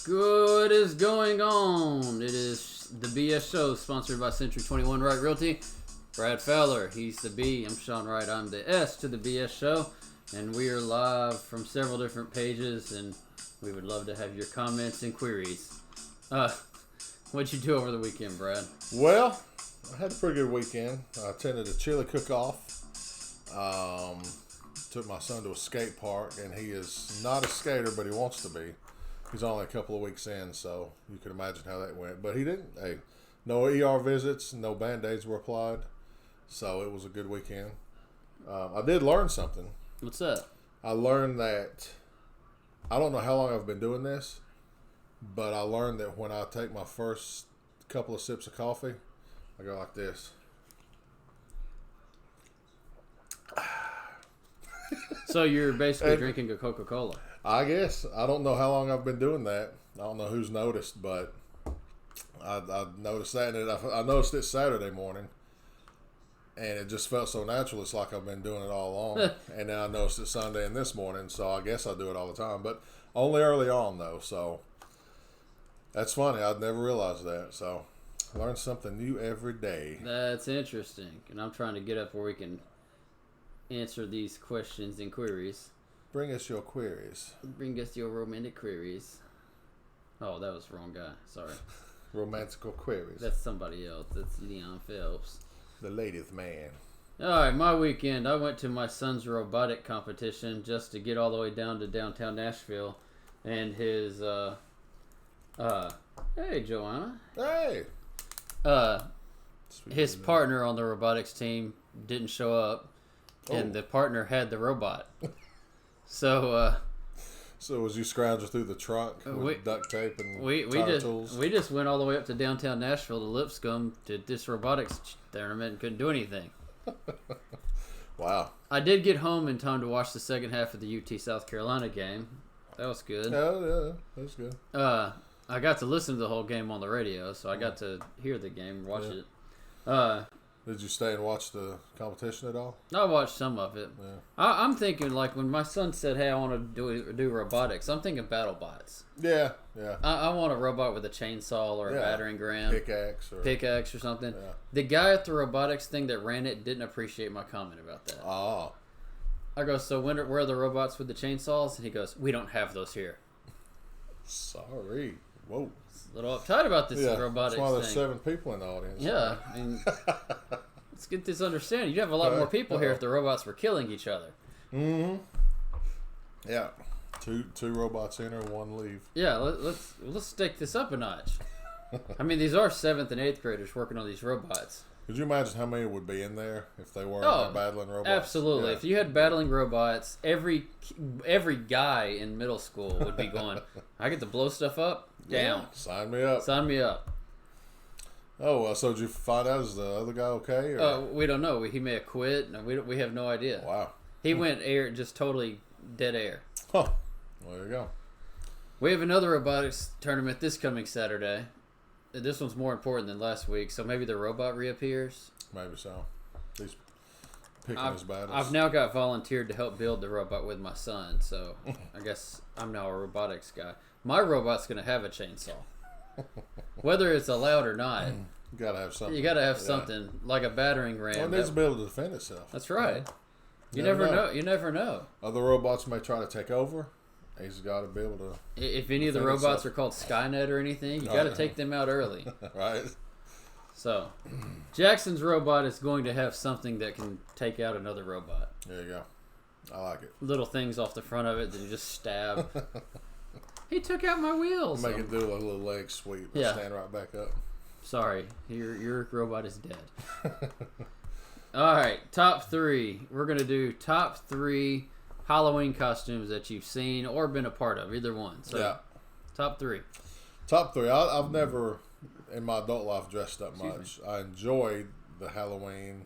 What is going on? It is the BS Show, sponsored by Century 21 Wright Realty. Brad Fowler, he's the B. I'm Sean Wright. I'm the S to the BS Show. And we are live from several different pages, and we would love to have your comments and queries. What'd you do over the weekend, Brad? Well, I had a pretty good weekend. I attended a chili cook-off. Took my son to a skate park, and he is not a skater, but he wants to be. He's only a couple of weeks in, so you can imagine how that went. But he didn't. Hey, no ER visits, no Band-Aids were applied, so it was a good weekend. I did learn something. What's that? I learned that, I don't know how long I've been doing this, but I learned that when I take my first couple of sips of coffee, I go like this. So you're basically drinking a Coca-Cola. I guess. I don't know how long I've been doing that. I don't know who's noticed, but I noticed that. And I noticed it Saturday morning, and it just felt so natural. It's like I've been doing it all along. And then I noticed it Sunday and this morning, so I guess I do it all the time. But only early on, though. So that's funny. I'd never realized that. So I learn something new every day. That's interesting. And I'm trying to get up where we can answer these questions and queries. Bring us your queries. Bring us your romantic queries. Oh, that was the wrong guy. Sorry. Romantical queries. That's somebody else. That's Leon Phelps. The ladies' man. All right, my weekend. I went to my son's robotic competition just to get all the way down to downtown Nashville, and his hey Joanna. Hey. His partner on the robotics team didn't show up, and the partner had the robot. So was you scrounging through the trunk with duct tape and tools? We just went all the way up to downtown Nashville to Lipscomb to this robotics tournament and couldn't do anything. Wow. I did get home in time to watch the second half of the UT South Carolina game. That was good. Oh, yeah, that was good. I got to listen to the whole game on the radio, so I got to hear the game, watch it. Did you stay and watch the competition at all? I watched some of it. Yeah. I'm thinking, like, when my son said, hey, I want to do robotics, I'm thinking BattleBots. Yeah. I want a robot with a chainsaw or a battering ram. Pickaxe or something. Yeah. The guy at the robotics thing that ran it didn't appreciate my comment about that. Oh. I go, so where are the robots with the chainsaws? And he goes, we don't have those here. Sorry. Whoa. A little uptight about this robotics that's why there's thing. 7 people in the audience. Yeah. I mean, let's get this understanding. You'd have a lot more people here if the robots were killing each other. Mm-hmm. Yeah. Two robots enter, 1 leave. Yeah, let's stick this up a notch. I mean, these are 7th and 8th graders working on these robots. Could you imagine how many would be in there if they weren't battling robots? Absolutely. Yeah. If you had battling robots, every guy in middle school would be going, I get to blow stuff up? Down. Yeah. Sign me up. Sign me up. Oh, so did you find out, is the other guy okay? Or? We don't know. He may have quit. We have no idea. Wow. He went just totally dead air. Huh. Well, there you go. We have another robotics tournament this coming Saturday. This one's more important than last week, so maybe the robot reappears. Maybe so. He's picking his battles. I've now got volunteered to help build the robot with my son, so I guess I'm now a robotics guy. My robot's going to have a chainsaw. Whether it's allowed or not. You got to have something. You got to have something, like a battering ram. Well, it needs to be able to defend itself. That's right. You never know. You never know. Other robots may try to take over. He's got to be able to. If any of the robots are called Skynet or anything, you got to take them out early. Right. So, Jackson's robot is going to have something that can take out another robot. There you go. I like it. Little things off the front of it that you just stab. He took out my wheels. Make it do a little leg sweep. And stand right back up. Sorry, your robot is dead. All right, top 3. We're gonna do top 3 Halloween costumes that you've seen or been a part of, either one. So, top 3. Top 3. I've never, in my adult life, dressed up much. I enjoyed the Halloween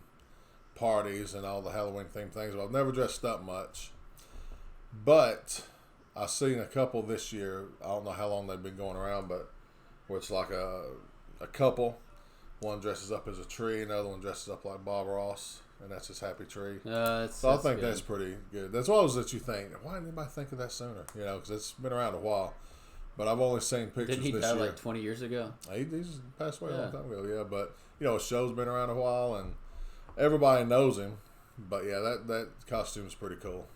parties and all the Halloween themed things, but I've never dressed up much. But I've seen a couple this year. I don't know how long they've been going around, but where it's like a couple. One dresses up as a tree, another one dresses up like Bob Ross, and that's his happy tree. So I think that's pretty good. That's what it was that you think, why didn't anybody think of that sooner? You know, because it's been around a while. but I've only seen pictures Didn't he this die year. like 20 years ago? He's passed away a Yeah. long time ago, yeah. But, the show's been around a while, and everybody knows him. But, yeah, that costume's pretty cool.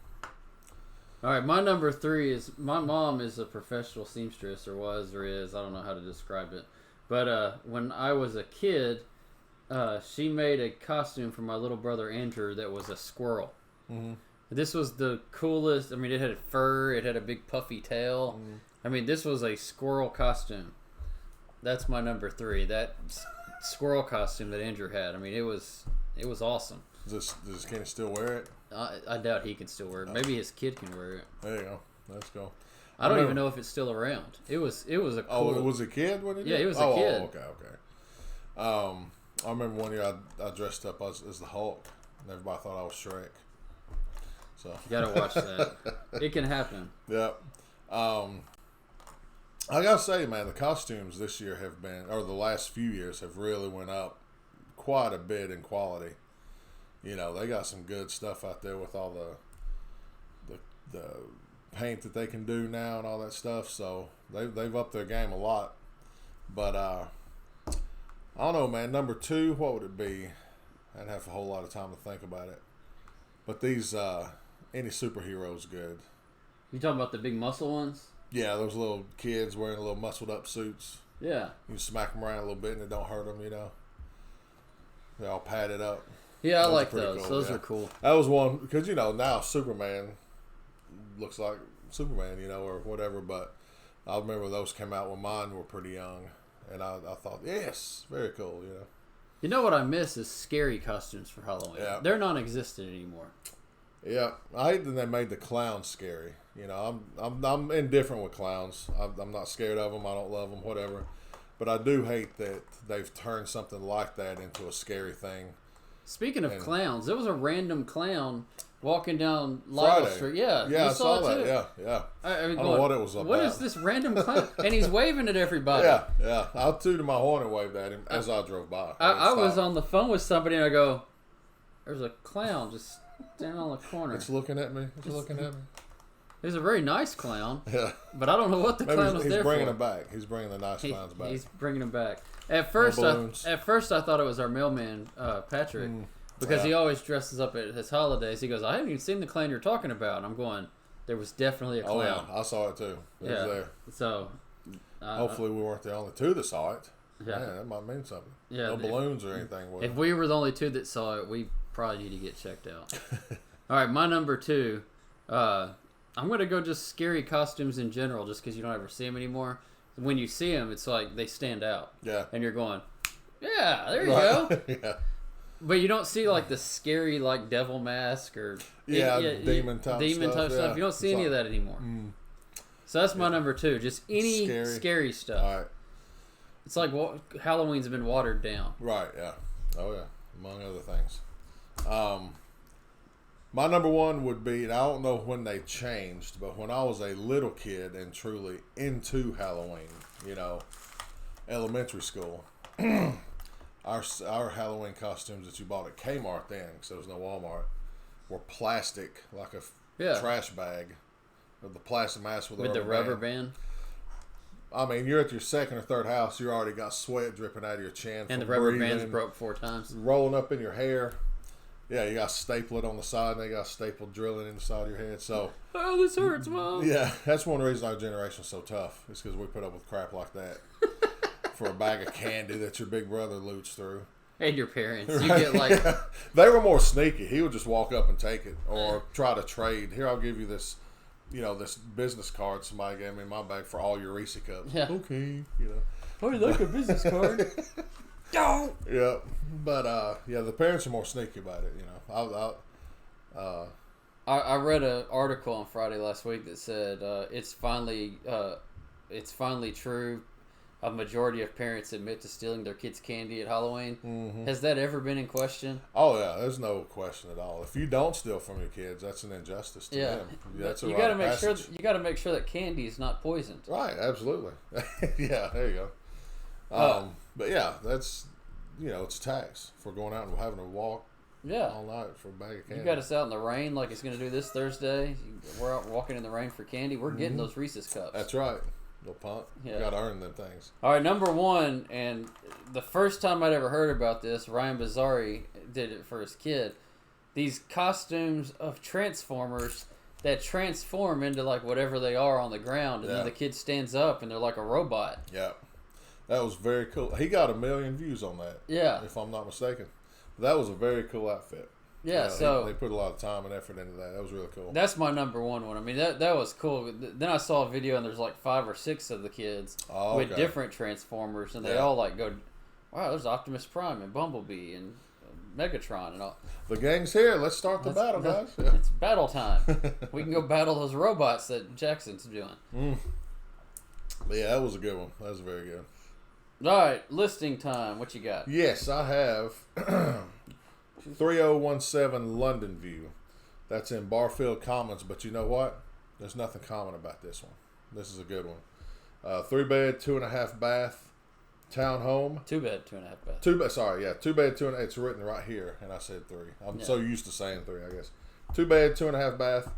All right, my number 3 is my mom is a professional seamstress, or was, or is. I don't know how to describe it. But when I was a kid, she made a costume for my little brother Andrew that was a squirrel. Mm-hmm. This was the coolest. I mean, it had fur. It had a big puffy tail. Mm-hmm. I mean, this was a squirrel costume. That's my number 3. That squirrel costume that Andrew had. I mean, it was awesome. Does Kenny still wear it? I doubt he can still wear it. Maybe his kid can wear it. There you go. Let's go. I don't even know if it's still around. It was a cool. Oh, it was a kid when he did? Yeah, he was a kid. Oh, okay. I remember one year I dressed up as the Hulk, and everybody thought I was Shrek. So You gotta watch that. It can happen. Yep. I gotta say, man, the costumes this year or the last few years have really went up quite a bit in quality. They got some good stuff out there with all the paint that they can do now and all that stuff. So they've upped their game a lot. But I don't know, man. Number 2, what would it be? I didn't have a whole lot of time to think about it. But these any superheroes good. You talking about the big muscle ones? Yeah, those little kids wearing little muscled up suits. Yeah. You smack them around a little bit and it don't hurt them. They're all padded up. Yeah, I Those like are pretty those. cool, Those yeah. are cool. That was one because now Superman looks like Superman, or whatever. But I remember those came out when mine were pretty young, and I thought, yes, very cool. You know what I miss is scary costumes for Halloween. Yeah. They're non-existent anymore. Yeah, I hate that they made the clowns scary. I'm indifferent with clowns. I'm not scared of them. I don't love them, whatever. But I do hate that they've turned something like that into a scary thing. Speaking of clowns, there was a random clown walking down Lyle Street. Yeah, I saw it that. Too. Yeah. I mean, don't know what it was about. What is this random clown? And he's waving at everybody. Yeah. I tooted my horn and waved at him as I drove by. I was on the phone with somebody and I go, "There's a clown just standing on the corner. It's looking at me. He's a very nice clown. Yeah. But I don't know what the clown was he's there for. He's bringing them back. He's bringing the nice clowns back. He's bringing them back. At first, I thought it was our mailman, Patrick, because he always dresses up at his holidays. He goes, "I haven't even seen the clown you're talking about." And I'm going, there was definitely a clown. Oh, yeah. I saw it too. It was there. So, hopefully we weren't the only 2 that saw it. Yeah. Man, that might mean something. Yeah, no balloons or anything. If we were the only 2 that saw it, we probably need to get checked out. All right, my number 2. I'm going to go just scary costumes in general, just because you don't ever see them anymore. When you see them, it's like they stand out. Yeah. And you're going, yeah, there you go. Yeah. But you don't see like the scary like devil mask or demon type stuff. Yeah. You don't see any of that anymore. So that's my number 2. Just any scary stuff. All right. It's like Halloween's been watered down. Right. Yeah. Oh yeah. Among other things. My number 1 would be, and I don't know when they changed, but when I was a little kid and truly into Halloween, elementary school, our Halloween costumes that you bought at Kmart then, because there was no Walmart, were plastic, like a trash bag, with the plastic mask with the rubber band. I mean, you're at your second or third house, you already got sweat dripping out of your chin, and the rubber band's broke 4 times, rolling up in your hair. Yeah, you got to staple it on the side, and they got staple drilling in the side of your head. So, oh, this hurts, Mom. Yeah, that's one reason our generation's so tough. Is because we put up with crap like that for a bag of candy that your big brother loots through. And your parents, right? You get like they were more sneaky. He would just walk up and take it, or try to trade. Here, I'll give you this, this business card somebody gave me in my bag for all your Reese cups. Yeah. Okay, Oh, you like a business card? Don't. Yeah, but the parents are more sneaky about it. I read an article on Friday last week that said it's finally true. A majority of parents admit to stealing their kids' candy at Halloween. Mm-hmm. Has that ever been in question? Oh yeah, there's no question at all. If you don't steal from your kids, that's an injustice to them. That's you got to make sure. You got to make sure that candy is not poisoned. Right, absolutely. Yeah, there you go. But yeah, that's it's tax for going out and having to walk. Yeah. All night for a bag of candy. You got us out in the rain like it's going to do this Thursday. We're out walking in the rain for candy. We're getting those Reese's cups. That's right. No punk. Yeah. You got to earn them things. All right, number one, and the first time I'd ever heard about this, Ryan Bizzari did it for his kid. These costumes of Transformers that transform into like whatever they are on the ground, and then the kid stands up and they're like a robot. Yeah. That was very cool. He got 1 million views on that. Yeah. If I'm not mistaken. That was a very cool outfit. Yeah, so they put a lot of time and effort into that. That was really cool. That's my number one. I mean, that was cool. Then I saw a video and there's like 5 or 6 of the kids with different Transformers, and they all like go, wow, there's Optimus Prime and Bumblebee and Megatron and all. The gang's here. Let's start the battle, guys. It's battle time. We can go battle those robots that Jackson's doing. But yeah, that was a good one. That was very good. All right, listing time. What you got? Yes, I have 3017 London View. That's in Barfield Commons, but you know what? There's nothing common about this one. This is a good one. 3 bed, 2.5 bath, townhome. 2 bed, 2.5 bath. 2 bed, sorry, yeah. 2 bed, 2.5. It's written right here, and I said 3. I'm so used to saying 3, I guess. 2 bed, 2.5 bath,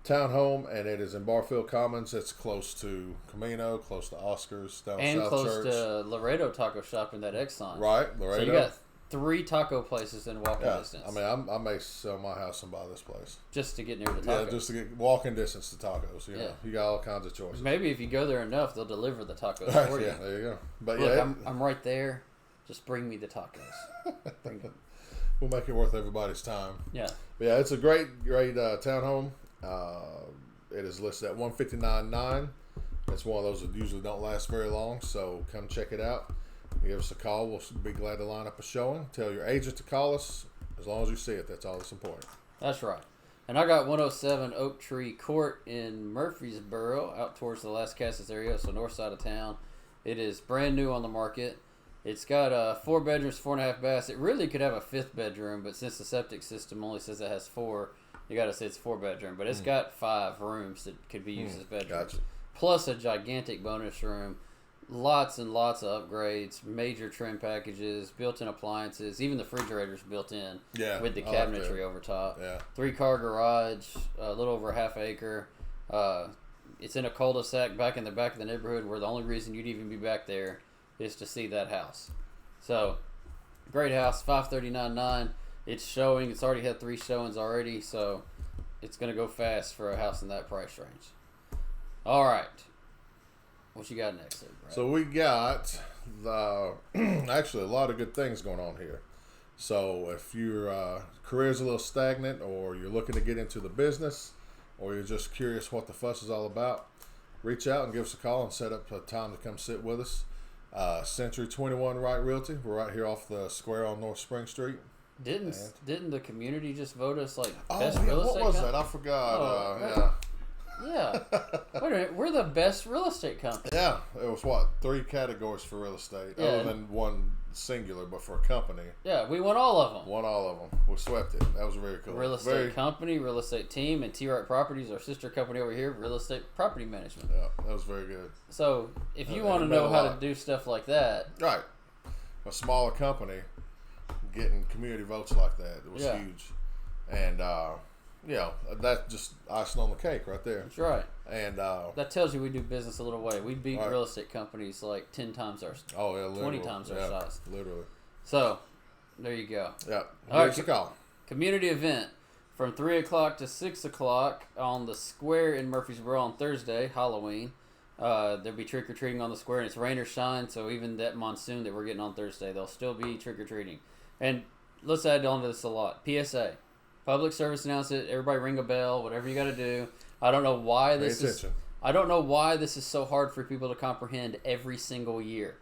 townhome, and it is in Barfield Commons. It's close to Camino, close to Oscars, down and South close Church. to Laredo Taco Shop in that Exxon. Right, Laredo. So you got 3 taco places in walking distance. I mean, I may sell my house and buy this place. Just to get near the tacos. Yeah, just to get walking distance to tacos. You know, you got all kinds of choices. Maybe if you go there enough, they'll deliver the tacos for you. Yeah, there you go. But look, I'm right there. Just bring me the tacos. We'll make it worth everybody's time. Yeah. But yeah, it's a great townhome. It is listed at $159,900. It's one of those that usually don't last very long, so come check it out. Give us a call. We'll be glad to line up a showing. Tell your agent to call us. As long as you see it, that's all that's important. That's right. And I got 107 Oak Tree Court in Murfreesboro, out towards the Las Casas area, so north side of town. It is brand new on the market. It's got 4 bedrooms, 4.5 baths. It really could have a 5th bedroom, but since the septic system only says it has 4, you got to say it's 4 bedroom. But it's got 5 rooms that could be used as bedrooms. Gotcha. Plus a gigantic bonus room. Lots and lots of upgrades, major trim packages, built-in appliances, even the refrigerator's built in with the cabinetry over top. 3-car garage, a little over ½ acre. It's in a cul-de-sac back in the back of the neighborhood where the only reason you'd even be back there is to see that house. So, great house, $539,900. It's showing. It's already had 3 showings already, so it's going to go fast for a house in that price range. All right. What you got next, Brad? So we got actually a lot of good things going on here. So if your career's a little stagnant, or you're looking to get into the business, or you're just curious what the fuss is all about, reach out and give us a call and set up a time to come sit with us. Century 21 Wright Realty. We're right here off the square on North Spring Street. Didn't the community just vote us like best real real estate? estate? What was that? I forgot. Yeah. Wait a minute. We're the best real estate company. Yeah. It was 3 categories for real estate, other than one singular, but for a company. Yeah, we won all of them. Won all of them. We swept it. That was very cool. Real estate company, real estate team, and T. Wright Properties, our sister company over here, real estate property management. Yeah, that was very good. So if you want to know how to do stuff like that, right, a smaller company getting community votes like that, it was huge, and that's just icing on the cake right there. That's right. And that tells you we do business a little way. We beat real estate companies like 10 times our 20 times our size. Literally. So there you go. Yeah. All right, a call. Community event from 3 o'clock to 6 o'clock on the square in Murfreesboro on Thursday, Halloween. There'll be trick-or-treating on the square, and it's rain or shine, so even that monsoon that we're getting on Thursday, there'll still be trick-or-treating. And let's add on to this a lot. PSA. Public service announcement. Everybody ring a bell. Whatever you got to do. I don't know why this is. I don't know why this is so hard for people to comprehend every single year.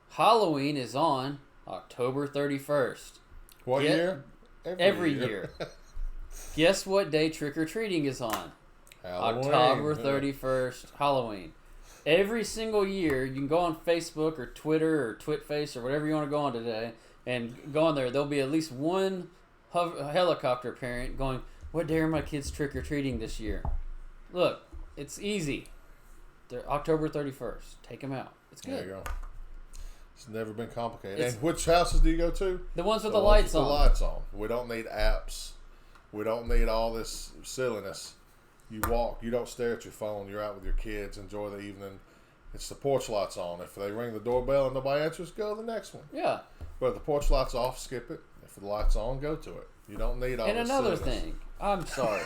Halloween is on October 31st. What year? Every year. Guess what day trick or treating is on? Halloween. October 31st. Halloween. Every single year, you can go on Facebook or Twitter or TwitFace or whatever you want to go on today, and go on there. There'll be at least one helicopter parent going, what day are my kids trick-or-treating this year? Look, it's easy. They're October 31st. Take them out. It's good. There you go. It's never been complicated. And which houses do you go to? The ones with the lights on. The lights on. We don't need apps. We don't need all this silliness. You walk. You don't stare at your phone. You're out with your kids. Enjoy the evening. It's the porch lights on. If they ring the doorbell and nobody answers, go to the next one. Yeah. But if the porch lights off, skip it. If the light's on, go to it. You don't need all. And this another silliness. thing, I'm sorry.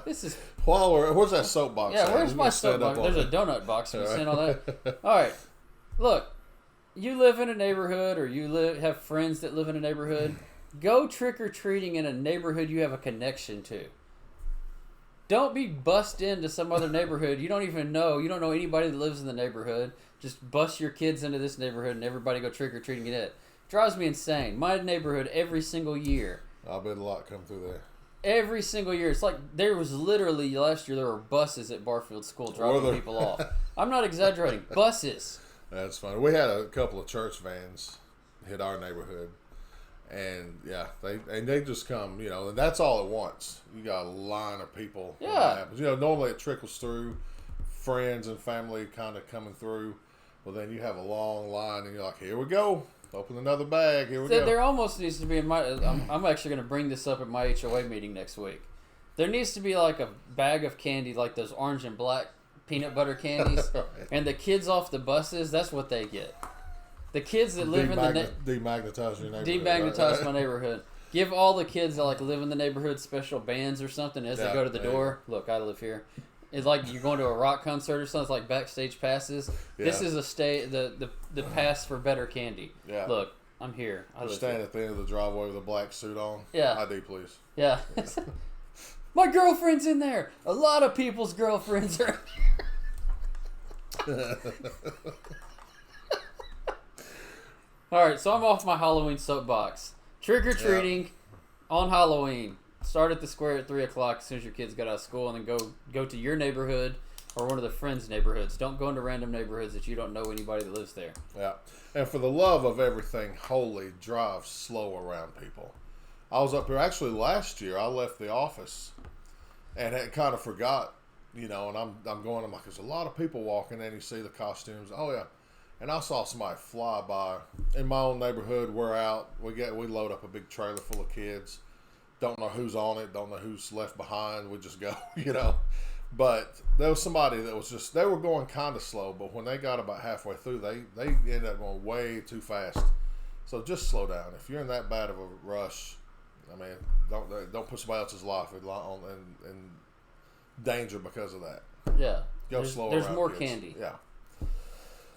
This is. Where's that soapbox? Yeah, at? where's We my can stand soapbox? up on There's a it. donut box. Have you All seen right. all that? All right. Look, you live in a neighborhood, or you have friends that live in a neighborhood. Go trick or treating in a neighborhood you have a connection to. Don't be bussed into some other neighborhood you don't even know. You don't know anybody that lives in the neighborhood. Just bust your kids into this neighborhood and everybody go trick or treating in it. Drives me insane. My neighborhood every single year. I'll bet a lot come through there. Every single year. It's like there was literally last year there were buses at Barfield School dropping people off. I'm not exaggerating. Buses. That's funny. We had a couple of church vans hit our neighborhood. And yeah, they just come, and that's all at once. You got a line of people. when that Yeah. happens. Normally it trickles through, friends and family kind of coming through. Well, then you have a long line, and you're like, here we go. Open another bag. Here we go. There almost needs to be in my. I'm actually going to bring this up at my HOA meeting next week. There needs to be like a bag of candy, like those orange and black peanut butter candies, Right. and the kids off the buses. That's what they get. The kids that live in the Demagnetize your neighborhood. demagnetize right? my neighborhood. Give all the kids that live in the neighborhood special bands or something as they go to the there you door. Look, I live here. It's like you're going to a rock concert or something. It's like backstage passes. This Yeah. is the pass for better candy. Yeah. Look, I'm here. I live Stand here. at the end of the driveway with a black suit on. Yeah. ID, please. Yeah. My girlfriend's in there. A lot of people's girlfriends are. All right, so I'm off my Halloween soapbox. Trick or treating on Halloween. Start at the square at 3:00 as soon as your kids get out of school, and then go to your neighborhood or one of the friends' neighborhoods. Don't go into random neighborhoods that you don't know anybody that lives there. Yeah. And for the love of everything holy, drive slow around people. I was up here actually last year. I left the office and had kind of forgot, and I'm like, there's a lot of people walking, and you see the costumes. Oh yeah. And I saw somebody fly by in my own neighborhood. We're out. We load up a big trailer full of kids. Don't know who's on it. Don't know who's left behind. We just go, But there was somebody that was they were going kind of slow, but when they got about halfway through, they ended up going way too fast. So just slow down. If you're in that bad of a rush, I mean, don't put somebody else's life in danger because of that. Yeah. Go slow There's around more kids. candy. Yeah.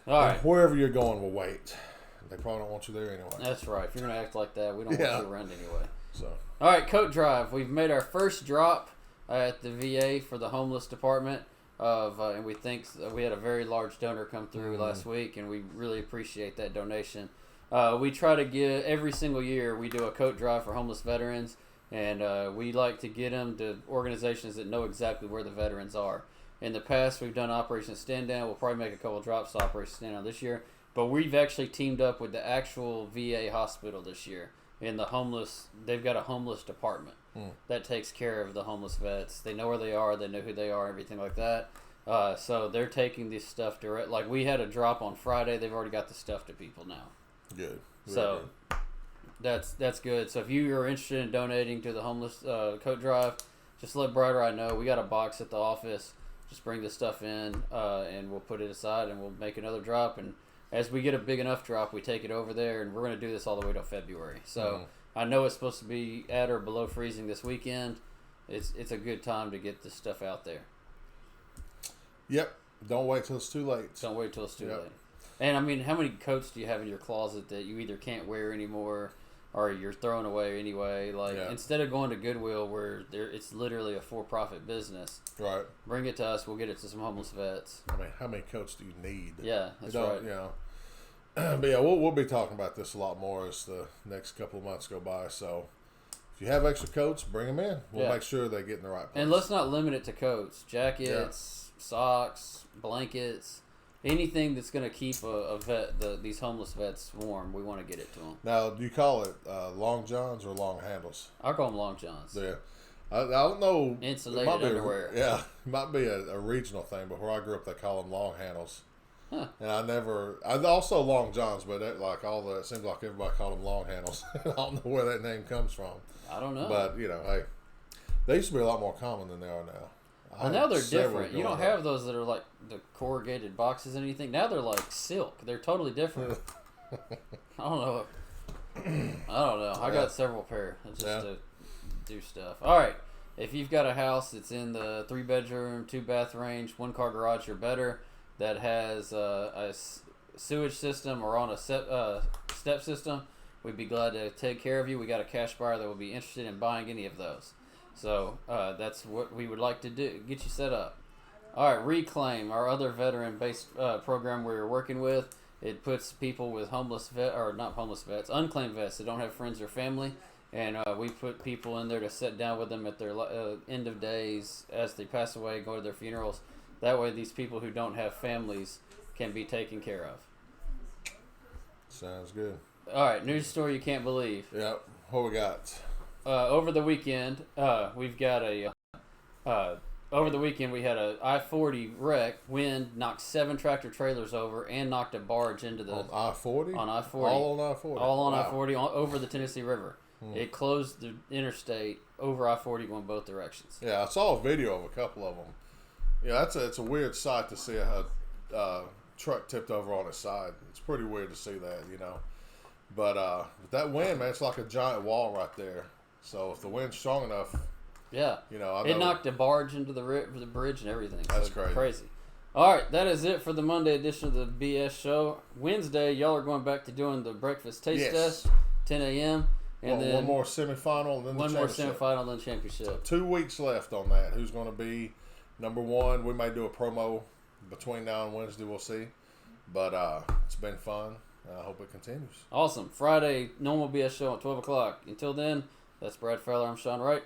All And right. wherever you're going will wait. They probably don't want you there anyway. That's right. If you're going to act like that, we don't Yeah. want you around anyway. So All right, coat drive. We've made our first drop at the VA for the homeless department. And we think we had a very large donor come through last week, and we really appreciate that donation. We try to get every single year we do a coat drive for homeless veterans, and we like to get them to organizations that know exactly where the veterans are. In the past, we've done Operation Stand Down. We'll probably make a couple drops to Operation Stand Down this year, but we've actually teamed up with the actual VA hospital this year. In the homeless, they've got a homeless department that takes care of the homeless vets. They know where they are, they know who they are, everything like that. So they're taking this stuff direct. Like we had a drop on Friday, they've already got the stuff to people now. good. Very So good. that's good. So if you are interested in donating to the homeless coat drive, just let Brad or I know. We got a box at the office. Just bring the stuff in, and we'll put it aside, and we'll make another drop. And as we get a big enough drop, we take it over there, and we're going to do this all the way till February. So I know it's supposed to be at or below freezing this weekend. It's a good time to get this stuff out there. Yep. Don't wait till it's too late. Don't wait till it's too Yep. late. And I mean, how many coats do you have in your closet that you either can't wear anymore, or you're throwing away anyway? Like instead of going to Goodwill, where it's literally a for-profit business, Right. bring it to us. We'll get it to some homeless vets. I mean, how many coats do you need? Yeah, that's You right. don't, But yeah, we'll be talking about this a lot more as the next couple of months go by. So if you have extra coats, bring them in. We'll make sure they get in the right place. And let's not limit it to coats, jackets, socks, blankets, anything that's going to keep a vet, these homeless vets warm. We want to get it to them. Now, do you call it long johns or long handles? I call them long johns. Yeah. I don't know. Insulated it might be underwear. Yeah, it might be a regional thing, but where I grew up, they call them long handles. Huh. And I also long johns, but it seems like everybody called them long handles. I don't know where that name comes from. I don't know. But hey, they used to be a lot more common than they are now. Well, now they're different. You don't have those that are like the corrugated boxes and anything. Now they're like silk. They're totally different. I don't know. I got several pair just to do stuff. All right. If you've got a house that's in the 3-bedroom, 2-bath range, 1-car garage or better, that has a sewage system or on a step system, we'd be glad to take care of you. We got a cash buyer that would be interested in buying any of those. So that's what we would like to do, get you set up. All right, Reclaim, our other veteran-based program we're working with. It puts people with unclaimed vets that don't have friends or family, and we put people in there to sit down with them at their end of days as they pass away, go to their funerals. That way these people who don't have families can be taken care of. Sounds good. All right, news story you can't believe. Yep. What we got? Over the weekend, we had a I-40 wreck. Wind knocked 7 tractor trailers over and knocked a barge into the... On I-40? On I-40. All on I-40? All on I-40 over the Tennessee River. It closed the interstate over I-40 going both directions. Yeah, I saw a video of a couple of them. Yeah, it's a weird sight to see a truck tipped over on its side. It's pretty weird to see that, But that wind, man, it's like a giant wall right there. So if the wind's strong enough... Yeah. It knocked a barge into the bridge and everything. That's so crazy. All right, that is it for the Monday edition of the BS Show. Wednesday, y'all are going back to doing the breakfast taste test, 10 a.m. And then one more semifinal, and then one more semifinal, then championship. So 2 weeks left on that. Who's going to be number one? We may do a promo between now and Wednesday. We'll see. But it's been fun. I hope it continues. Awesome. Friday, normal BS Show at 12 o'clock. Until then, that's Brad Fowler. I'm Sean Wright.